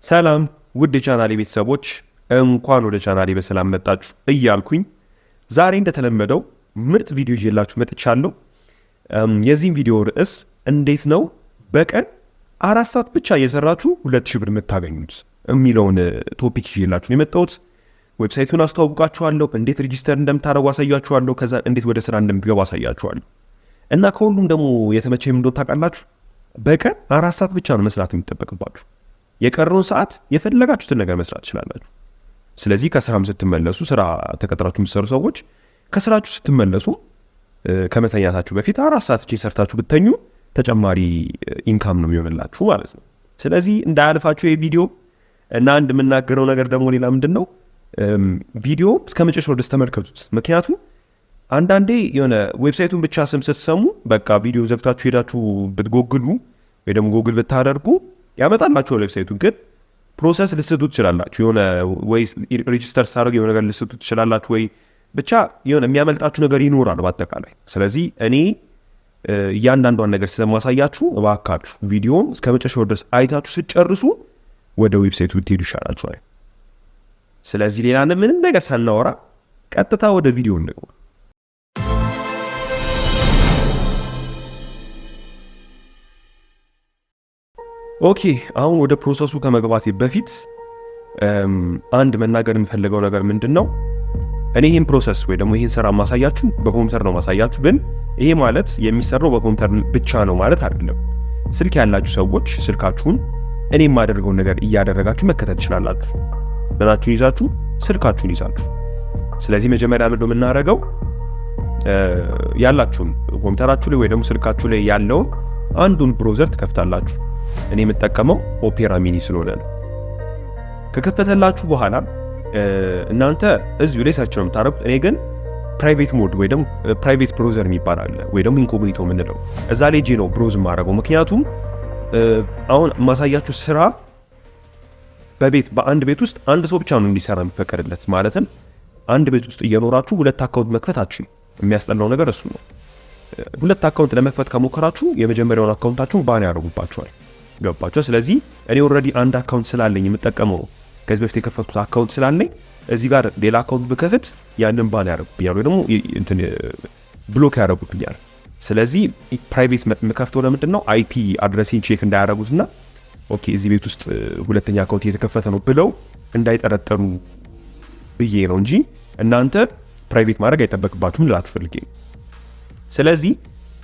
ሰላም ውድ የቻናሌ ቤተሰቦች እንኳን ወደ ቻናሌ በሰላም መጣችሁ እያልኩኝ ዛሬ እንደተለመደው ምርጥ ቪዲዮ ይዤላችሁ መጥቻለሁ። የዚህ ቪዲዮ ርዕስ እንዴት ነው በቀን 4 ሰዓት ብቻ እየሰራችሁ 2000 ብር የምታገኙት የሚለውን ቶፒክ ይዤላችሁ የመጣሁት። ዌብሳይቱን አስተዋውቃችኋለሁ፣ እንዴት ሬጂስተር እንደምታደርጉ አሳያችኋለሁ፣ ከዛ እንዴት ወደ ስራ እንደምትገቡ አሳያችኋለሁ። እና ከሁሉም ደግሞ የተመቸኝ ምን እንደሆነ ታውቃላችሁ? በቀን 4 ሰዓት ብቻ ነው መስራት የሚጠበቅባችሁ። የቀረውን ሰዓት የፈለጋችሁትን ነገር መስራት ትችላላችሁ። ስለዚህ ከስራም ስትመለሱ ስራ ተቀጥራችሁ የምትሰሩ ሰዎች ከስራችሁ ስትመለሱ ከመተኛታችሁ በፊት 4 ሰዓት ሰርታችሁ ብትተኙ ተጨማሪ ኢንካም ነው የሚሆንላችሁ ማለት ነው። ስለዚህ እንዳያልፋችሁ ይሄ ቪዲዮ እና አንድ የምናገረው ነገር ደግሞ ሌላ ምንድነው ቪዲዮ እስከ መጨረሻው ድረስ ተመልከቱት። ምክንያቱም አንዳንዴ የሆነ ዌብሳይቱን ብቻ ስም ስትሰሙ በቃ ቪዲዮ ዘግታችሁ ሄዳችሁ ብትጎግሉ ወይ ደግሞ ጎግል ብታደርጉ ያመጣላችሁ ዌብሳይቱን፣ ግን ፕሮሰስ ልትስቱ ትችላላችሁ። የሆነ ወይ ሬጂስተር ሳደርግ የሆነ ነገር ልትስቱ ትችላላችሁ፣ ወይ ብቻ የሆነ የሚያመልጣችሁ ነገር ይኖራል በአጠቃላይ። ስለዚህ እኔ እያንዳንዷን ነገር ስለማሳያችሁ እባካችሁ ቪዲዮን እስከ መጨረሻው ድረስ አይታችሁ ስትጨርሱ ወደ ዌብሳይቱ ብትሄዱ ይሻላችኋል። ስለዚህ ሌላ ምንም ነገር ሳናወራ ቀጥታ ወደ ቪዲዮ እንግባ። ኦኬ፣ አሁን ወደ ፕሮሰሱ ከመግባቴ በፊት አንድ መናገር የምፈልገው ነገር ምንድነው፣ እኔ ይሄን ፕሮሰስ ወይ ደግሞ ይሄን ስራ ማሳያችሁ በኮምፒውተር ነው ማሳያችሁ። ግን ይሄ ማለት የሚሰራው በኮምፒውተር ብቻ ነው ማለት አይደለም። ስልክ ያላችሁ ሰዎች ስልካችሁን እኔ የማደርገውን ነገር እያደረጋችሁ መከታተል ትችላላችሁ። ምናችሁን ይዛችሁ ስልካችሁን ይዛችሁ። ስለዚህ መጀመሪያ ምንድነው የምናደርገው፣ ያላችሁን ኮምፒውተራችሁ ላይ ወይ ደግሞ ስልካችሁ ላይ ያለውን አንዱን ብሮዘር ትከፍታላችሁ። እኔ የምጠቀመው ኦፔራ ሚኒ ስለሆነ ነው። ከከፈተላችሁ በኋላ እናንተ እዚሁ ላይ ሰርች ነው የምታደርጉት። እኔ ግን ፕራይቬት ሞድ ወይ ደግሞ ፕራይቬት ብሮዘር የሚባል አለ ወይ ደግሞ ኢንኮግኒቶ የምንለው እዛ ላይ ጄ ነው ብሮዝ የማደርገው። ምክንያቱም አሁን ማሳያችሁ ስራ በአንድ ቤት ውስጥ አንድ ሰው ብቻ ነው እንዲሰራ የሚፈቀድለት። ማለትም አንድ ቤት ውስጥ እየኖራችሁ 2 አካውንት መክፈት አትችሉም። የሚያስጠላው ነገር እሱ ነው። 2 አካውንት ለመክፈት ከሞከራችሁ የመጀመሪያውን አካውንታችሁን ባን ያደርጉባችኋል። ገባችሁ? ስለዚህ እኔ ኦልሬዲ አንድ አካውንት ስላለኝ የምጠቀመው ከዚህ በፊት የከፈትኩት አካውንት ስላለኝ እዚህ ጋር ሌላ አካውንት ብከፍት ያንን ባን ያደርጉብኛል ወይ ደግሞ እንትን ብሎክ ያደርጉብኛል። ስለዚህ ፕራይቬት የምከፍተው ለምንድን ነው? አይፒ አድሬሲን ቼክ እንዳያደርጉትና ኦኬ እዚህ ቤት ውስጥ ሁለተኛ አካውንት እየተከፈተ ነው ብለው እንዳይጠረጠሩ ብዬ ነው እንጂ እናንተ ፕራይቬት ማድረግ አይጠበቅባችሁም ልላችሁ ፈልጌ ነው። ስለዚህ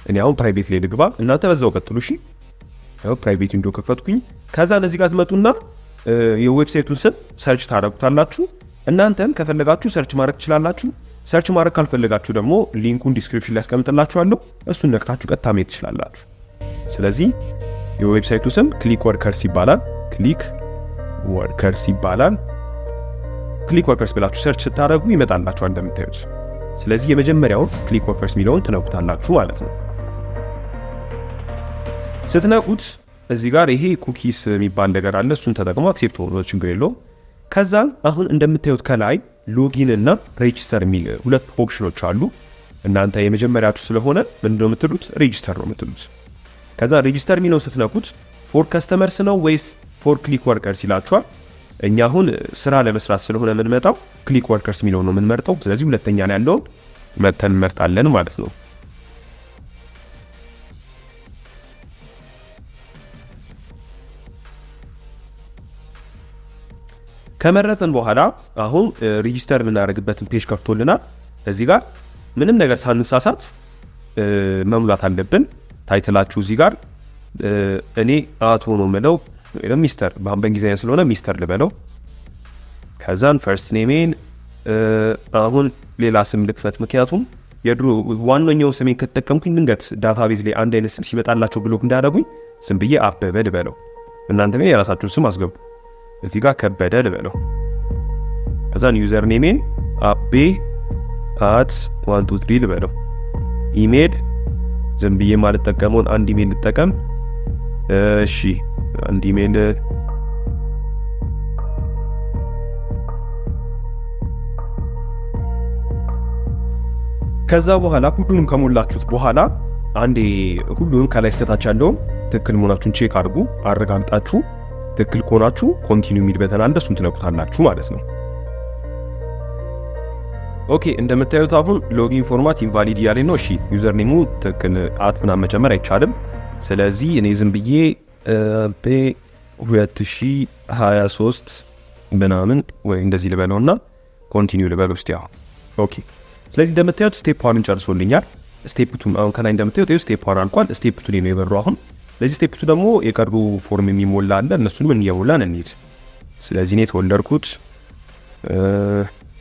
እኔ አሁን ፕራይቬት ላይ ልግባ፣ እናንተ በዛው ቀጥሉ። እሺ ያው ፕራይቬት ዊንዶ ከፈትኩኝ። ከዛ እነዚህ ጋር ትመጡና የዌብሳይቱን ስም ሰርች ታደርጉታላችሁ። እናንተም ከፈለጋችሁ ሰርች ማድረግ ትችላላችሁ። ሰርች ማድረግ ካልፈለጋችሁ ደግሞ ሊንኩን ዲስክሪፕሽን ላይ አስቀምጥላችኋለሁ። እሱን ነክታችሁ ቀጥታ መሄድ ትችላላችሁ። ስለዚህ የዌብሳይቱ ስም ክሊክ ወርከርስ ይባላል። ክሊክ ወርከርስ ብላችሁ ሰርች ስታደርጉ ይመጣላችኋል እንደምታዩት። ስለዚህ የመጀመሪያውን ክሊክ ወርከርስ የሚለውን ትነኩታላችሁ ማለት ነው። ስትነኩት እዚህ ጋር ይሄ ኩኪስ የሚባል ነገር አለ። እሱን ተጠቅሞ አክሴፕት ሆኖ ችግር የለውም። ከዛ አሁን እንደምታዩት ከላይ ሎጊን እና ሬጂስተር የሚል 2 ኦፕሽኖች አሉ። እናንተ የመጀመሪያችሁ ስለሆነ ምንድነው የምትሉት? ሬጂስተር ነው የምትሉት። ከዛ ሬጂስተር የሚለውን ስትነኩት ፎር ከስተመርስ ነው ወይስ ፎር ክሊክ ወርከርስ ይላችኋል። እኛ አሁን ስራ ለመስራት ስለሆነ የምንመጣው ክሊክ ወርከርስ የሚለውን ነው የምንመርጠው። ስለዚህ ሁለተኛ ላይ ያለውን መተን እንመርጣለን ማለት ነው። ከመረጥን በኋላ አሁን ሬጂስተር የምናደርግበትን ፔጅ ከፍቶልናል። እዚህ ጋር ምንም ነገር ሳንሳሳት መሙላት አለብን። ታይትላችሁ እዚህ ጋር እኔ አቶ ነው የምለው ወይ ሚስተር በእንግሊዝኛ ስለሆነ ሚስተር ልበለው። ከዛን ፈርስት ኔሜን አሁን ሌላ ስም ልክፈት። ምክንያቱም የድሮ ዋናው ስሜን ከተጠቀምኩኝ ድንገት ዳታቤዝ ላይ አንድ አይነት ስም ሲመጣላቸው ብሎክ እንዳያደርጉኝ ስም ብዬ አበበ ልበለው። እናንተ ግን የራሳችሁን ስም አስገቡ። እዚህ ጋር ከበደ ልበለው። ከዛን ዩዘር ኔሜን abe@123 ልበለው። ኢሜል ዝም ብዬ ማለት ተጠቀመውን አንድ ኢሜል ልጠቀም። እሺ አንድ ኢሜል ከዛ በኋላ ሁሉንም ከሞላችሁት በኋላ አንዴ ሁሉንም ከላይ እስከታች ያለውን ትክክል መሆናችሁን ቼክ አድርጉ። አረጋግጣችሁ ትክክል ከሆናችሁ ኮንቲኒው የሚል በተን አለ፣ እሱን ትነኩታላችሁ ማለት ነው። ኦኬ እንደምታዩት አሁን ሎጊን ፎርማት ኢንቫሊድ እያለኝ ነው። እሺ ዩዘር ኔሙ ትክክል ምናምን መጨመር አይቻልም። ስለዚህ እኔ ዝም ብዬ በ2023 ምናምን ወይ እንደዚህ ልበለውና ኮንቲኒው ልበለው እስቲ አሁን። ኦኬ ስለዚህ እንደምታዩት ስቴፕ 1 ጨርሶልኛል። ስቴፕ 2 አሁን ከላይ እንደምታዩት ስቴፕ 1 አልቋል። ስቴፕ 2 ነው የበረው አሁን። ስለዚህ ስቴፕ 2 ደግሞ የቀሩ ፎርም የሚሞላ አለ፣ እነሱንም እየሞላን እንሂድ። ስለዚህ እኔ ተወለድኩት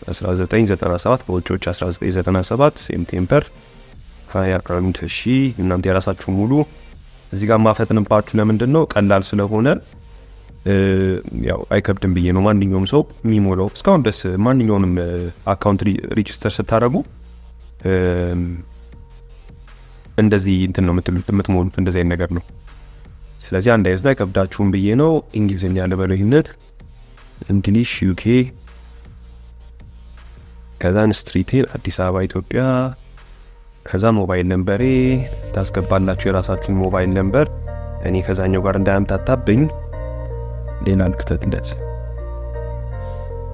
1997 በውጪዎች 1997 ሴፕቴምበር 20 እናንተ የራሳችሁ ሙሉ። እዚህ ጋር ማፈጥንባችሁ ለምንድን ነው? ቀላል ስለሆነ ያው አይከብድም ብዬ ነው። ማንኛውም ሰው የሚሞላው እስካሁን ድረስ ማንኛውንም አካውንት ሬጂስተር ስታደርጉ እንደዚህ እንትን ነው የምትሞሉት፣ እንደዚህ አይነት ነገር ነው። ስለዚህ አንድ አይነት አይከብዳችሁም ብዬ ነው። እንግሊዝኛ ልበለው ይሄንን እንግሊሽ ዩኬ ከዛን ስትሪቴን አዲስ አበባ ኢትዮጵያ ከዛ ሞባይል ነምበሬ ታስገባላችሁ የራሳችሁን ሞባይል ነምበር። እኔ ከዛኛው ጋር እንዳያምታታብኝ ሌላ ልክተት እንደዚህ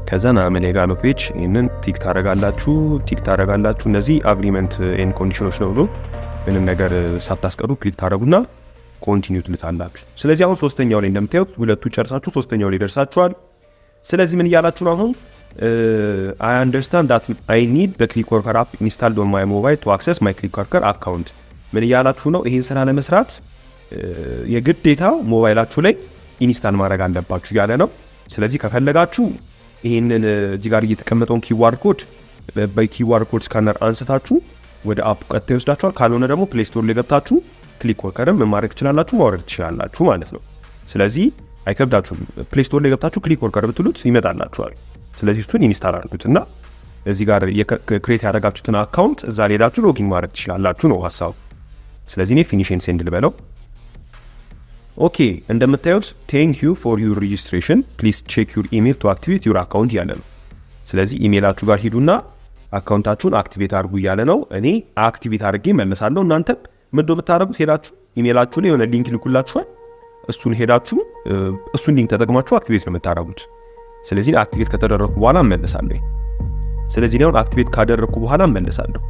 ከዛ ናመሌ ጋር ነው ፔጅ ይሄንን ቲክ ታረጋላችሁ። እነዚህ አግሪመንት ኤንድ ኮንዲሽኖች ነው። ምንም ነገር ሳታስቀሩ ክሊክ ታረጉና ኮንቲኒው ትልታላችሁ። ስለዚህ አሁን ሶስተኛው ላይ እንደምታዩት ሁለቱ ጨርሳችሁ ሶስተኛው ላይ ደርሳችኋል። ስለዚህ ምን እያላችሁ ነው አሁን? I understand that I need the click worker app installed on my mobile to access my click worker account። ምን እያላችሁ ነው? ይሄን ስራ ለመስራት የግዴታ ሞባይላችሁ ላይ ኢንስታል ማድረግ አለባችሁ ያለ ነው። ስለዚህ ከፈለጋችሁ ይሄንን እዚህ ጋር እየተቀመጠውን ኪዋር ኮድ በኪዋር ኮድ ስካነር አንስታችሁ ወደ አፕ ቀጥታ ይወስዳችኋል። ካልሆነ ደግሞ ፕሌይ ስቶር ላይ ገብታችሁ ክሊክ ወርከርም ማድረግ ትችላላችሁ፣ ማውረድ ትችላላችሁ ማለት ነው። ስለዚህ አይከብዳችሁም። ፕሌይ ስቶር ላይ ገብታችሁ ክሊክ ወርከር ብትሉት ይመጣላችኋል። ስለዚህ እሱን ኢንስታል አድርጉትና እዚህ ጋር ክሬት ያደረጋችሁትን አካውንት እዛ ላይ ሄዳችሁ ሎጊን ማድረግ ትችላላችሁ ነው ሐሳቡ። ስለዚህ እኔ ፊኒሽ ኤንድ ሴንድ ልበለው። ኦኬ እንደምታዩት ቴንክ ዩ ፎር ዩር ሬጂስትሬሽን ፕሊዝ ቼክ ዩር ኢሜል ቱ አክቲቬት ዩር አካውንት ያለ ነው። ስለዚህ ኢሜላችሁ ጋር ሂዱና አካውንታችሁን አክቲቬት አድርጉ እያለ ነው። እኔ አክቲቬት አድርጌ መለሳለሁ። እናንተ ምንድነው የምታደርጉት? ሄዳችሁ ኢሜላችሁ ላይ የሆነ ሊንክ ልኩላችኋል። እሱን ሄዳችሁ እሱን ሊንክ ተጠቅማችሁ አክቲቬት ነው የምታደርጉት። ስለዚህ አክቲቬት ከተደረኩ በኋላ እመለሳለሁ። ስለዚህ ነው አክቲቬት ካደረኩ በኋላ እመለሳለሁ።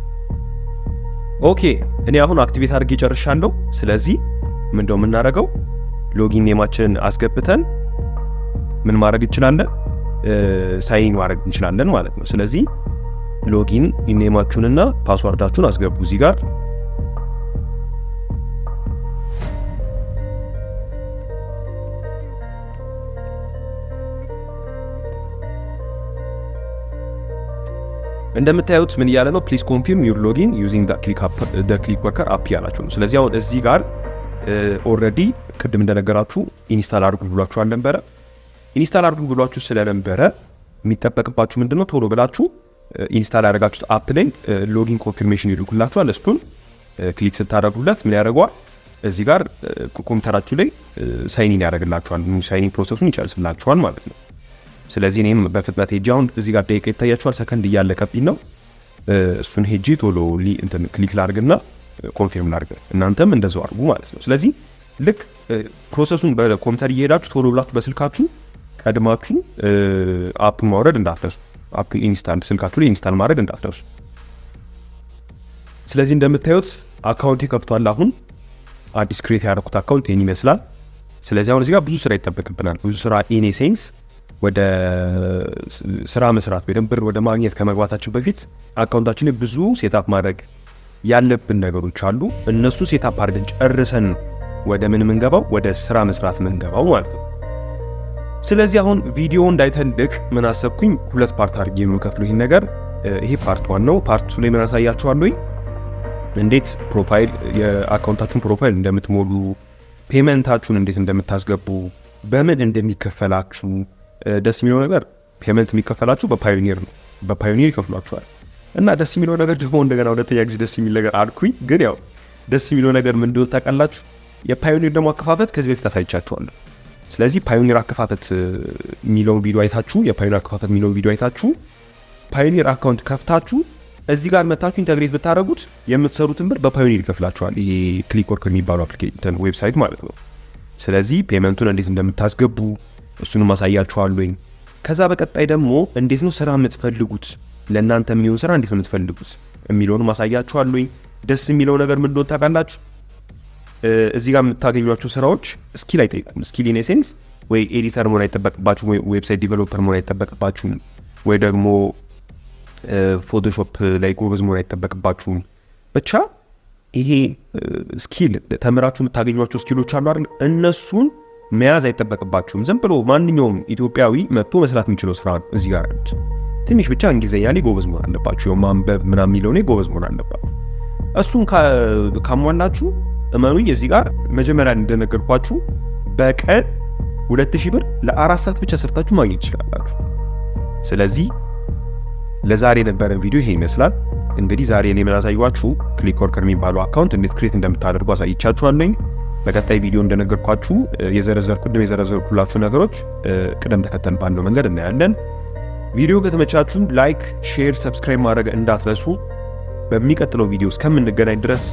ኦኬ እኔ አሁን አክቲቬት አድርጌ ጨርሻለሁ። ስለዚህ ምንድነው የምናደርገው? ሎጊን ኔማችንን አስገብተን ምን ማድረግ እንችላለን? ሳይን ማድረግ እንችላለን ማለት ነው። ስለዚህ ሎጊን ኔማችሁንና ፓስወርዳችሁን አስገቡ እዚህ ጋር። እንደምታዩት ምን እያለ ነው? ፕሊዝ ኮንፊርም ዩር ሎጊን ዩዚንግ ዘ ክሊክ ወርከር አፕ ያላችሁ ነው። ስለዚህ አሁን እዚህ ጋር ኦልሬዲ ቅድም እንደነገራችሁ ኢንስታል አድርጉ ብሏችሁ አልነበረ? ኢንስታል አድርጉ ብሏችሁ ስለነበረ የሚጠበቅባችሁ ምንድነው? ቶሎ ብላችሁ ኢንስታል ያደረጋችሁት አፕ ላይ ሎጊን ኮንፊርሜሽን ይልኩላችኋል። እሱን ክሊክ ስታደርጉለት ምን ያደርገዋል? እዚህ ጋር ኮምፒውተራችሁ ላይ ሳይኒን ያደርግላችኋል። ሳይኒን ፕሮሰሱን ይጨርስላችኋል ማለት ነው። ስለዚህ እኔም በፍጥነት ሄጄ አሁን እዚህ ጋር ደቂቃ ይታያችኋል፣ ሰከንድ እያለቀብኝ ነው። እሱን ሄጄ ቶሎ እንትን ክሊክ ላድርግና ኮንፊርም ላድርግ። እናንተም እንደዛው አድርጉ ማለት ነው። ስለዚህ ልክ ፕሮሰሱን በኮምፒውተር እየሄዳችሁ ቶሎ ብላችሁ በስልካችሁ ቀድማችሁ አፕ ማውረድ እንዳትረሱ። አፕ ኢንስታል ስልካችሁ ላይ ኢንስታል ማድረግ እንዳትረሱ። ስለዚህ እንደምታዩት አካውንቴ ከፍቷል። አሁን አዲስ ክሬት ያደረኩት አካውንት ይሄን ይመስላል። ስለዚህ አሁን እዚህ ጋር ብዙ ስራ ይጠበቅብናል። ብዙ ስራ ኢን ሴንስ ወደ ስራ መስራት ወይ ብር ወደ ማግኘት ከመግባታችን በፊት አካውንታችን ላይ ብዙ ሴታፕ ማድረግ ያለብን ነገሮች አሉ። እነሱ ሴታፕ አድርገን ጨርሰን ወደ ምን ምንገባው? ወደ ስራ መስራት ምንገባው ማለት ነው። ስለዚህ አሁን ቪዲዮ እንዳይተልቅ ምን አሰብኩኝ? ሁለት ፓርት አድርጌ የምከፍለው ይሄን ነገር። ይሄ ፓርት 1 ነው። ፓርት 2 ላይ ምን አሳያችኋለሁ? እንዴት ፕሮፋይል የአካውንታችሁን ፕሮፋይል እንደምትሞሉ፣ ፔመንታችሁን እንዴት እንደምታስገቡ፣ በምን እንደሚከፈላችሁ። ደስ የሚለው ነገር ፔመንት የሚከፈላችሁ በፓዮኒር ነው። በፓዮኒር ይከፍሏችኋል። እና ደስ የሚለው ነገር ደግሞ እንደገና ሁለተኛ ጊዜ ደስ የሚል ነገር አልኩኝ። ግን ያው ደስ የሚለው ነገር ምን እንደሆነ ታውቃላችሁ? የፓዮኒር ደግሞ አከፋፈት ከዚህ በፊት አሳይቻችኋለሁ። ስለዚህ ፓዮኒር አከፋፈት የሚለውን ቪዲዮ አይታችሁ ፓዮኒር አካውንት ከፍታችሁ እዚህ ጋር መታችሁ ኢንተግሬት ብታደርጉት የምትሰሩትን ብር በፓዮኒር ይከፍላችኋል። ይሄ ክሊክ ወርከር የሚባለው አፕሊኬሽን ዌብሳይት ማለት ነው። ስለዚህ ፔመንቱን እንዴት እንደምታስገቡ እሱንም አሳያችኋለሁ። ከዛ በቀጣይ ደግሞ እንዴት ነው ስራ የምትፈልጉት ለእናንተ የሚሆን ስራ እንዴት ነው የምትፈልጉት የሚለውን ማሳያችኋለሁ። ደስ የሚለው ነገር ምን እንደሆነ ታውቃላችሁ? እዚህ ጋር የምታገኟቸው ስራዎች ስኪል አይጠይቁም። ስኪል ኢን ሴንስ ወይ ኤዲተር መሆን አይጠበቅባችሁም፣ ወይ ዌብሳይት ዲቨሎፐር መሆን አይጠበቅባችሁም፣ ወይ ደግሞ ፎቶሾፕ ላይ ጎበዝ መሆን አይጠበቅባችሁም። ብቻ ይሄ ስኪል ተምራችሁ የምታገኟቸው ስኪሎች አሉ አይደል? እነሱን መያዝ አይጠበቅባችሁም። ዝም ብሎ ማንኛውም ኢትዮጵያዊ መጥቶ መስራት የሚችለው ስራ ነው። እዚህ ጋር ትንሽ ብቻ እንግሊዝኛ ላይ ጎበዝ መሆን አለባችሁ። ማንበብ ምናምን የሚለው ላይ ጎበዝ መሆን አለባችሁ። እሱን ካሟላችሁ እመኑኝ እዚህ ጋር መጀመሪያ እንደነገርኳችሁ በቀን 2000 ብር ለ4 ሰዓት ብቻ ሰርታችሁ ማግኘት ትችላላችሁ። ስለዚህ ለዛሬ የነበረን ቪዲዮ ይሄ ይመስላል። እንግዲህ ዛሬ እኔ የማሳያችሁ ክሊክ ወርከር የሚባለው አካውንት እንዴት ክሬት እንደምታደርጉ አሳይቻችኋለሁ። በቀጣይ ቪዲዮ እንደነገርኳችሁ የዘረዘርኩላችሁ ነገሮች ቅደም ተከተል ባለው መንገድ እናያለን። ቪዲዮ ከተመቻችሁ ላይክ፣ ሼር፣ ሰብስክራይብ ማድረግ እንዳትረሱ። በሚቀጥለው ቪዲዮ እስከምንገናኝ ድረስ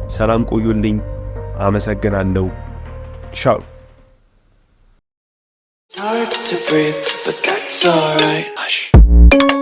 ሰላም ቆዩልኝ። አመሰግናለሁ። ቻው። Hard to breathe, but that's alright. Hush.